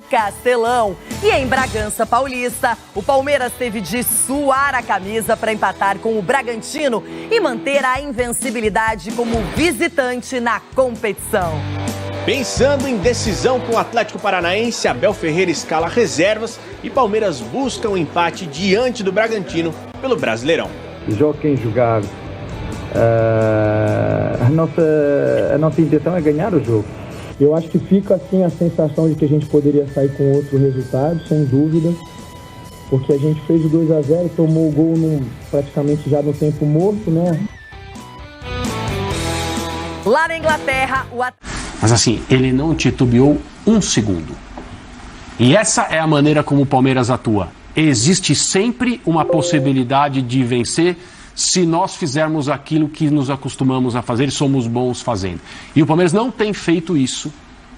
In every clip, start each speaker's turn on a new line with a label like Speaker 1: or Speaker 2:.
Speaker 1: Castelão. E em Bragança Paulista, o Palmeiras teve de suar a camisa para empatar com o Bragantino e manter a invencibilidade como visitante na competição.
Speaker 2: Pensando em decisão com o Atlético Paranaense, Abel Ferreira escala reservas e Palmeiras busca um empate diante do Bragantino pelo Brasileirão.
Speaker 3: Jogue quem jogar. A nossa intenção é ganhar o jogo. Eu acho que fica assim a sensação de que a gente poderia sair com outro resultado, sem dúvida, porque a gente fez o 2-0, tomou o gol praticamente já no tempo morto, né?
Speaker 1: Lá na Inglaterra,
Speaker 4: Mas assim, ele não titubeou um segundo. E essa é a maneira como o Palmeiras atua. Existe sempre uma possibilidade de vencer se nós fizermos aquilo que nos acostumamos a fazer e somos bons fazendo. E o Palmeiras não tem feito isso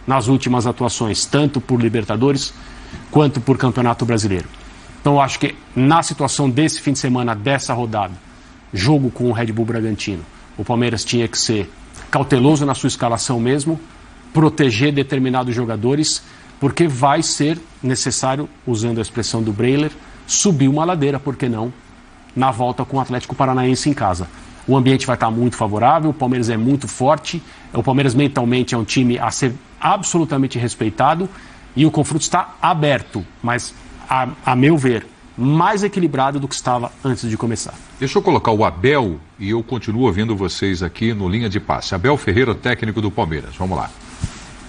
Speaker 4: nas últimas atuações, tanto por Libertadores quanto por Campeonato Brasileiro. Então eu acho que na situação desse fim de semana, dessa rodada, jogo com o Red Bull Bragantino, o Palmeiras tinha que ser cauteloso na sua escalação mesmo, proteger determinados jogadores, porque vai ser necessário, usando a expressão do Breiler, subir uma ladeira, por que não, na volta com o Atlético Paranaense em casa. O ambiente vai estar muito favorável, o Palmeiras é muito forte, o Palmeiras mentalmente é um time a ser absolutamente respeitado e o confronto está aberto, mas, a meu ver, mais equilibrado do que estava antes de começar.
Speaker 5: Deixa eu colocar o Abel e eu continuo ouvindo vocês aqui no Linha de Passe. Abel Ferreira, técnico do Palmeiras. Vamos lá.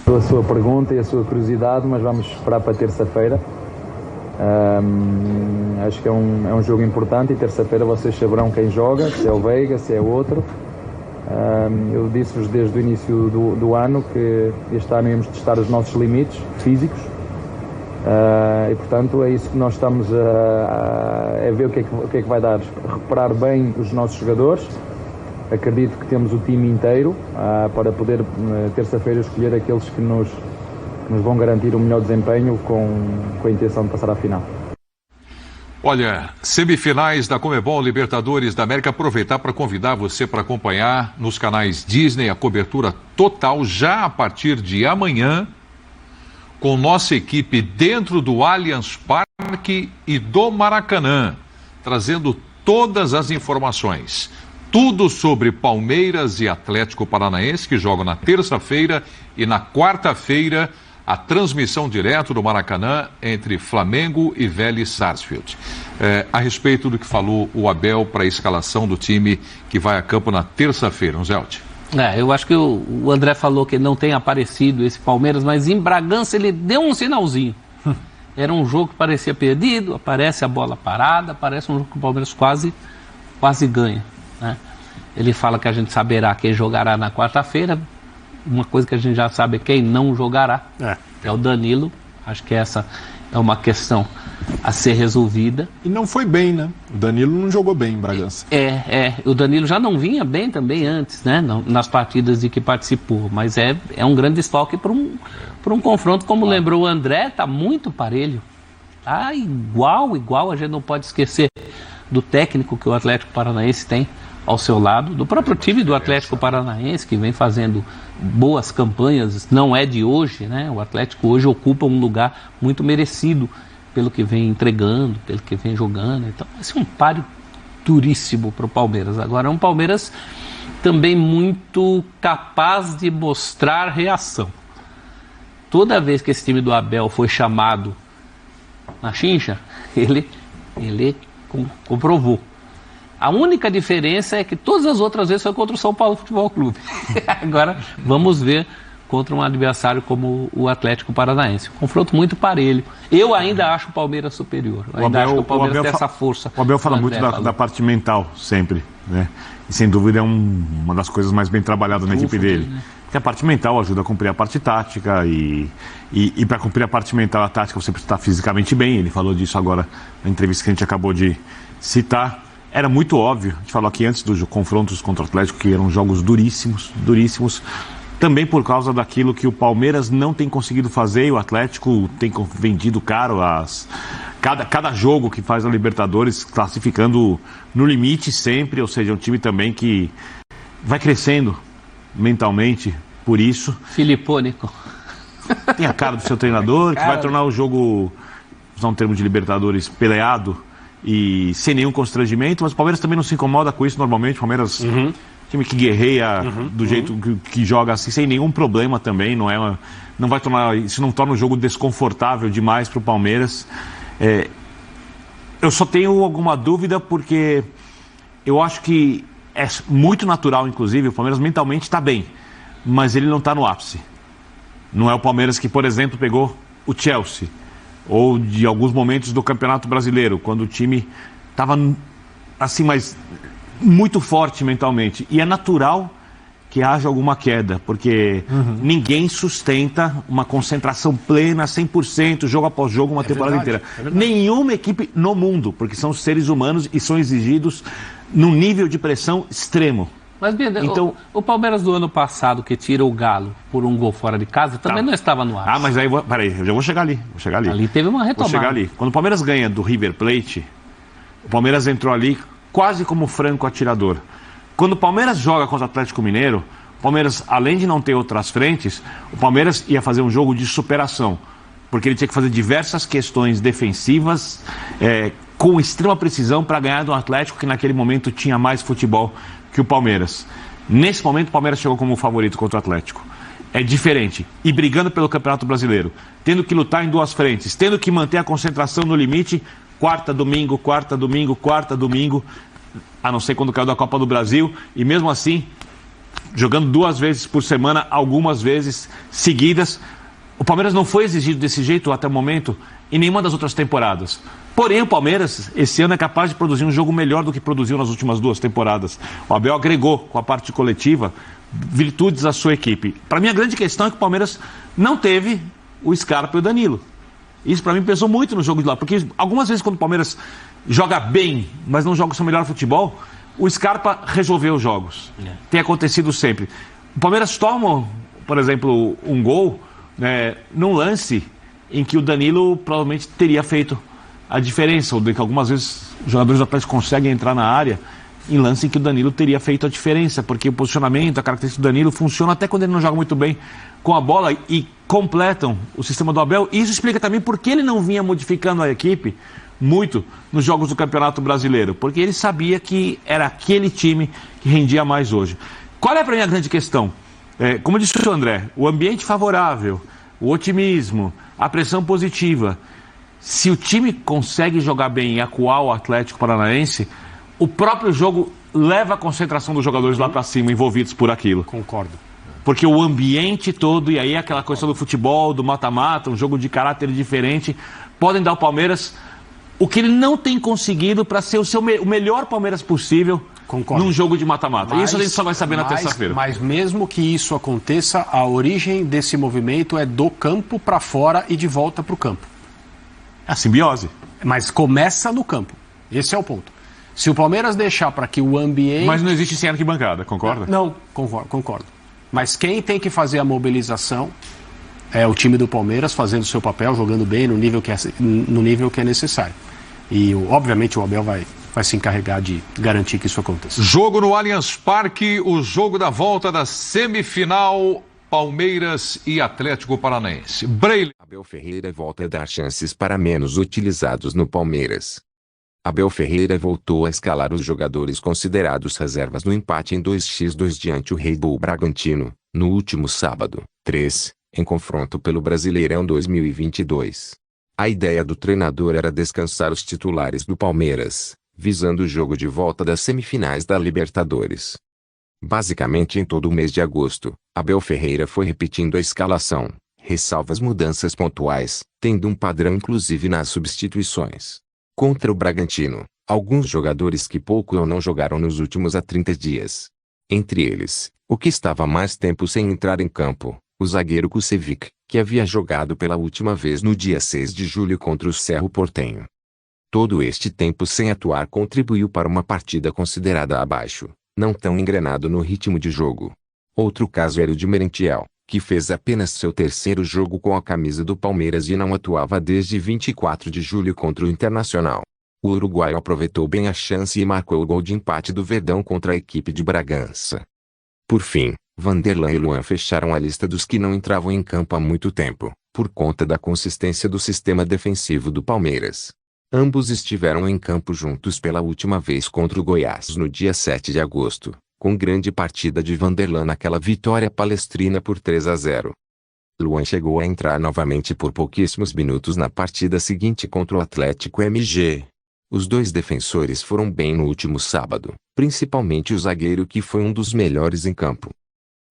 Speaker 3: A sua pergunta e a sua curiosidade, mas vamos esperar para terça-feira. Acho que é um jogo importante e terça-feira vocês saberão quem joga, se é o Veiga, se é outro. Eu disse-vos desde o início do ano que este ano íamos testar os nossos limites físicos e portanto é isso que nós estamos a ver o que é que vai dar. Recuperar bem os nossos jogadores. Acredito que temos o time inteiro para poder terça-feira escolher aqueles que nos vão garantir o melhor desempenho com a intenção de passar à final.
Speaker 5: Olha, semifinais da Conmebol Libertadores da América, aproveitar para convidar você para acompanhar nos canais Disney a cobertura total já a partir de amanhã, com nossa equipe dentro do Allianz Parque e do Maracanã, trazendo todas as informações. Tudo sobre Palmeiras e Atlético Paranaense, que jogam na terça-feira e na quarta-feira, a transmissão direto do Maracanã entre Flamengo e Vélez Sarsfield. A respeito do que falou o Abel para a escalação do time que vai a campo na terça-feira, Zelt.
Speaker 6: Eu acho que o André falou que não tem aparecido esse Palmeiras, mas em Bragança ele deu um sinalzinho. Era um jogo que parecia perdido, aparece a bola parada, parece um jogo que o Palmeiras quase ganha. Né? Ele fala que a gente saberá quem jogará na quarta-feira. Uma coisa que a gente já sabe é quem não jogará. É o Danilo. Acho que essa é uma questão a ser resolvida.
Speaker 7: E não foi bem, né? O Danilo não jogou bem em Bragança.
Speaker 6: O Danilo já não vinha bem também antes, né? Nas partidas de que participou. Mas é um grande desfalque para um confronto, como lembrou o André, tá muito parelho. Tá igual. A gente não pode esquecer do técnico que o Atlético Paranaense tem ao seu lado, do próprio time do Atlético Paranaense, que vem fazendo boas campanhas, não é de hoje, né? O Atlético hoje ocupa um lugar muito merecido pelo que vem entregando, pelo que vem jogando. Então, esse é um páreo duríssimo para o Palmeiras. Agora, é um Palmeiras também muito capaz de mostrar reação. Toda vez que esse time do Abel foi chamado na chincha, ele comprovou. A única diferença é que todas as outras vezes foi contra o São Paulo Futebol Clube. Agora vamos ver contra um adversário como o Atlético Paranaense. Um confronto muito parelho. Eu ainda acho o Palmeiras superior. Eu ainda acho que o Palmeiras tem essa força.
Speaker 7: O Abel fala muito da parte mental, sempre. Né? E sem dúvida é uma das coisas mais bem trabalhadas na equipe dele. Né? Porque a parte mental ajuda a cumprir a parte tática e para cumprir a parte mental, a tática, você precisa estar fisicamente bem. Ele falou disso agora na entrevista que a gente acabou de citar. Era muito óbvio, a gente falou aqui antes dos confrontos contra o Atlético, que eram jogos duríssimos, também por causa daquilo que o Palmeiras não tem conseguido fazer e o Atlético tem vendido caro cada jogo que faz a Libertadores, classificando no limite sempre, ou seja, é um time também que vai crescendo mentalmente por isso.
Speaker 6: Filipônico.
Speaker 7: Tem a cara do seu treinador, que vai tornar o jogo, usar um termo de Libertadores, peleado e sem nenhum constrangimento, mas o Palmeiras também não se incomoda com isso normalmente. O Palmeiras, time que guerreia do jeito que joga assim, sem nenhum problema também, não vai tornar, isso não torna o jogo desconfortável demais para o Palmeiras. Eu só tenho alguma dúvida porque eu acho que é muito natural, inclusive, o Palmeiras mentalmente está bem, mas ele não está no ápice. Não é o Palmeiras que, por exemplo, pegou o Chelsea, ou de alguns momentos do Campeonato Brasileiro, quando o time estava assim, mas muito forte mentalmente. E é natural que haja alguma queda, porque ninguém sustenta uma concentração plena, 100%, jogo após jogo, uma temporada inteira. Nenhuma equipe no mundo, porque são seres humanos e são exigidos num nível de pressão extremo.
Speaker 6: Mas, Binder, então, o Palmeiras do ano passado, que tira o Galo por um gol fora de casa, também não estava no ar.
Speaker 7: Mas aí, peraí, eu já vou chegar ali.
Speaker 6: Ali teve uma retomada.
Speaker 7: Vou chegar ali. Quando o Palmeiras ganha do River Plate, o Palmeiras entrou ali quase como franco atirador. Quando o Palmeiras joga contra o Atlético Mineiro, o Palmeiras, além de não ter outras frentes, o Palmeiras ia fazer um jogo de superação, porque ele tinha que fazer diversas questões defensivas com extrema precisão para ganhar do Atlético, que naquele momento tinha mais futebol que o Palmeiras. Nesse momento, o Palmeiras chegou como favorito contra o Atlético. É diferente. E brigando pelo Campeonato Brasileiro, tendo que lutar em duas frentes, tendo que manter a concentração no limite, quarta, domingo, a não ser quando caiu da Copa do Brasil, e mesmo assim, jogando 2 vezes por semana, algumas vezes seguidas. O Palmeiras não foi exigido desse jeito até o momento em nenhuma das outras temporadas. Porém, o Palmeiras, esse ano, é capaz de produzir um jogo melhor do que produziu nas últimas 2 temporadas. O Abel agregou, com a parte coletiva, virtudes à sua equipe. Para mim, a grande questão é que o Palmeiras não teve o Scarpa e o Danilo. Isso, para mim, pesou muito no jogo de lá. Porque algumas vezes, quando o Palmeiras joga bem, mas não joga o seu melhor futebol, o Scarpa resolveu os jogos. Tem acontecido sempre. O Palmeiras toma, por exemplo, um gol num lance em que o Danilo provavelmente teria feito a diferença, ou de que algumas vezes os jogadores do Atlético conseguem entrar na área em lance em que o Danilo teria feito a diferença, porque o posicionamento, a característica do Danilo funciona até quando ele não joga muito bem com a bola e completam o sistema do Abel. E isso explica também por que ele não vinha modificando a equipe muito nos jogos do Campeonato Brasileiro, porque ele sabia que era aquele time que rendia mais hoje. Qual é para mim a grande questão? Como disse o André, o ambiente favorável, o otimismo, a pressão positiva. Se o time consegue jogar bem e acuar o Atlético Paranaense, o próprio jogo leva a concentração dos jogadores lá para cima, envolvidos por aquilo.
Speaker 4: Concordo.
Speaker 7: Porque o ambiente todo, e aí aquela questão do futebol, do mata-mata, um jogo de caráter diferente, podem dar ao Palmeiras o que ele não tem conseguido para ser o melhor Palmeiras possível. Concordo. Num jogo de mata-mata. Isso a gente só vai saber na terça-feira.
Speaker 4: Mas mesmo que isso aconteça, a origem desse movimento é do campo para fora e de volta para o campo.
Speaker 7: É a simbiose.
Speaker 4: Mas começa no campo. Esse é o ponto. Se o Palmeiras deixar para que o ambiente...
Speaker 7: Mas não existe sem arquibancada, concorda?
Speaker 4: Não, concordo. Mas quem tem que fazer a mobilização é o time do Palmeiras fazendo o seu papel, jogando bem no nível que é necessário. E, obviamente, o Abel vai se encarregar de garantir que isso aconteça.
Speaker 5: Jogo no Allianz Parque, o jogo da volta da semifinal, Palmeiras e Atlético Paranaense.
Speaker 8: Abel Ferreira volta a dar chances para menos utilizados no Palmeiras. Abel Ferreira voltou a escalar os jogadores considerados reservas no empate em 2x2 diante o Red Bull Bragantino, no último sábado, 3, em confronto pelo Brasileirão 2022. A ideia do treinador era descansar os titulares do Palmeiras, visando o jogo de volta das semifinais da Libertadores. Basicamente em todo o mês de agosto, Abel Ferreira foi repetindo a escalação, ressalva as mudanças pontuais, tendo um padrão inclusive nas substituições. Contra o Bragantino, alguns jogadores que pouco ou não jogaram nos últimos 30 dias. Entre eles, o que estava mais tempo sem entrar em campo, o zagueiro Kusevich, que havia jogado pela última vez no dia 6 de julho contra o Cerro Porteño. Todo este tempo sem atuar contribuiu para uma partida considerada abaixo, não tão engrenado no ritmo de jogo. Outro caso era o de Merentiel, que fez apenas seu terceiro jogo com a camisa do Palmeiras e não atuava desde 24 de julho contra o Internacional. O uruguaio aproveitou bem a chance e marcou o gol de empate do Verdão contra a equipe de Bragança. Por fim, Vanderlan e Luan fecharam a lista dos que não entravam em campo há muito tempo, por conta da consistência do sistema defensivo do Palmeiras. Ambos estiveram em campo juntos pela última vez contra o Goiás no dia 7 de agosto, com grande partida de Vanderlan naquela vitória palestrina por 3-0. Luan chegou a entrar novamente por pouquíssimos minutos na partida seguinte contra o Atlético MG. Os dois defensores foram bem no último sábado, principalmente o zagueiro que foi um dos melhores em campo.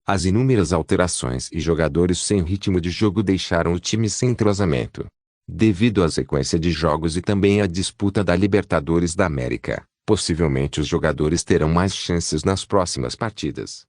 Speaker 8: As inúmeras alterações e jogadores sem ritmo de jogo deixaram o time sem entrosamento. Devido à sequência de jogos e também à disputa da Libertadores da América, possivelmente os jogadores terão mais chances nas próximas partidas.